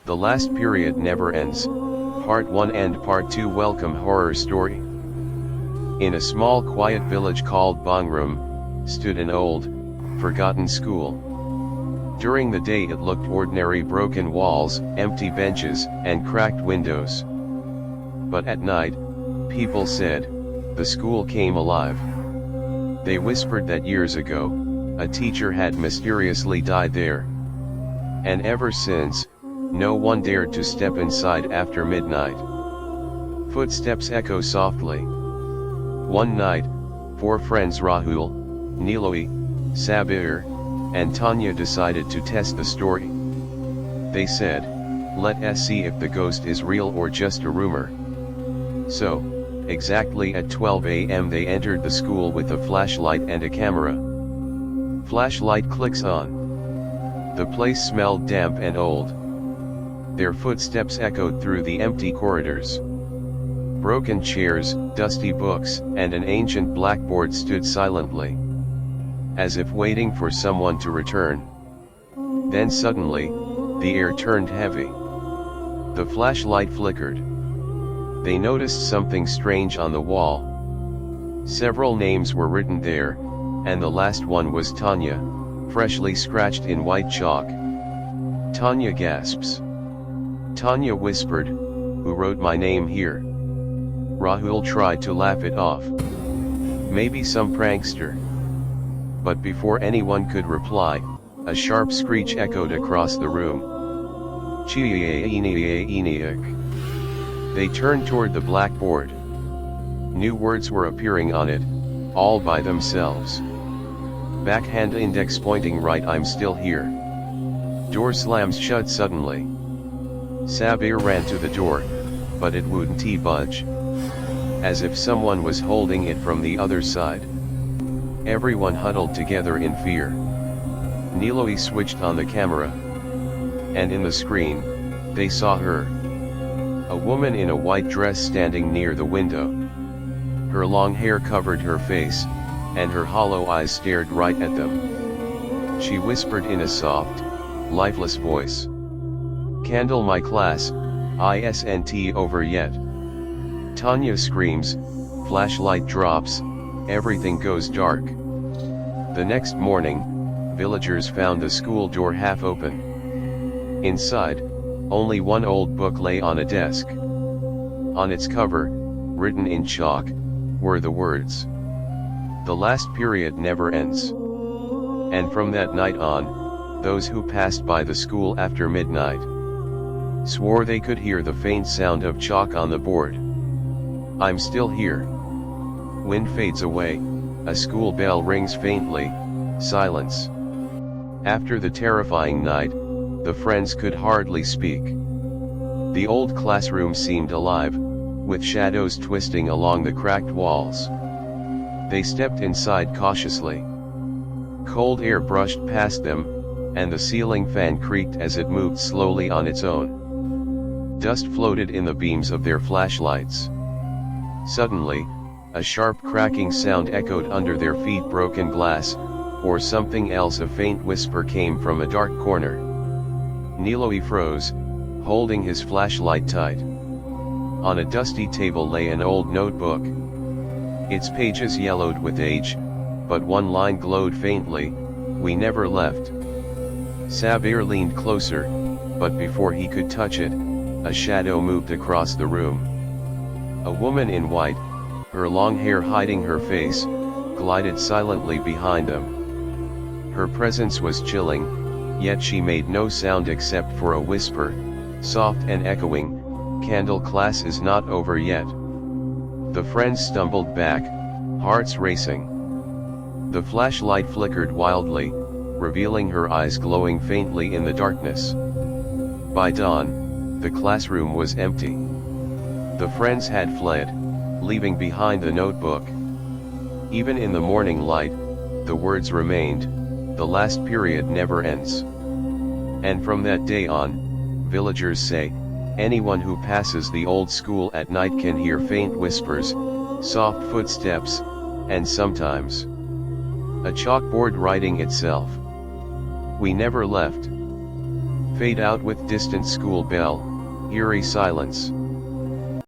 The last period never ends, Part 1 and Part 2. Welcome Horror Story. In a small quiet village called Bongram, stood an old, forgotten school. During the day it looked ordinary: broken walls, empty benches, and cracked windows. But at night, people said, the school came alive. They whispered that years ago, a teacher had mysteriously died there. And ever since, no one dared to step inside after midnight. Footsteps echo softly. One night, 4 friends Rahul, Niloy, Sabbir, and Tania decided to test the story. They said, let us see if the ghost is real or just a rumor. So, exactly at 12 a.m. they entered the school with a flashlight and a camera. Flashlight clicks on. The place smelled damp and old. Their footsteps echoed through the empty corridors. Broken chairs, dusty books, and an ancient blackboard stood silently, as if waiting for someone to return. Then suddenly, the air turned heavy. The flashlight flickered. They noticed something strange on the wall. Several names were written there, and the last one was Tania, freshly scratched in white chalk. Tania gasps. Tania whispered, who wrote my name here? Rahul tried to laugh it off. Maybe some prankster. But before anyone could reply, a sharp screech echoed across the room. They turned toward the blackboard. New words were appearing on it, all by themselves. Backhand index pointing right. I'm still here. Door slams shut suddenly. Sabbir ran to the door, but it wouldn't budge. As if someone was holding it from the other side. Everyone huddled together in fear. Niloy switched on the camera. And in the screen, they saw her. A woman in a white dress standing near the window. Her long hair covered her face, and her hollow eyes stared right at them. She whispered in a soft, lifeless voice. Candle my class, isn't over yet. Tania screams, flashlight drops, everything goes dark. The next morning, villagers found the school door half open. Inside, only one old book lay on a desk. On its cover, written in chalk, were the words, "The last period never ends." And from that night on, those who passed by the school after midnight swore they could hear the faint sound of chalk on the board. I'm still here. Wind fades away, a school bell rings faintly, silence. After the terrifying night, the friends could hardly speak. The old classroom seemed alive, with shadows twisting along the cracked walls. They stepped inside cautiously. Cold air brushed past them, and the ceiling fan creaked as it moved slowly on its own. Dust floated in the beams of their flashlights. Suddenly, a sharp cracking sound echoed under their feet. Broken glass, or something else. A faint whisper came from a dark corner. Niloy froze, holding his flashlight tight. On a dusty table lay an old notebook. Its pages yellowed with age, but one line glowed faintly, "We never left." Sabbir leaned closer, but before he could touch it, a shadow moved across the room. A woman in white, her long hair hiding her face, glided silently behind them. Her presence was chilling, yet she made no sound except for a whisper, soft and echoing, "Candle class is not over yet." The friends stumbled back, hearts racing. The flashlight flickered wildly, revealing her eyes glowing faintly in the darkness. By dawn, the classroom was empty. The friends had fled, leaving behind the notebook. Even in the morning light, the words remained, "The last period never ends." And from that day on, villagers say, anyone who passes the old school at night can hear faint whispers, soft footsteps, and sometimes a chalkboard writing itself, "We never left." Fade out with distant school bell, eerie silence.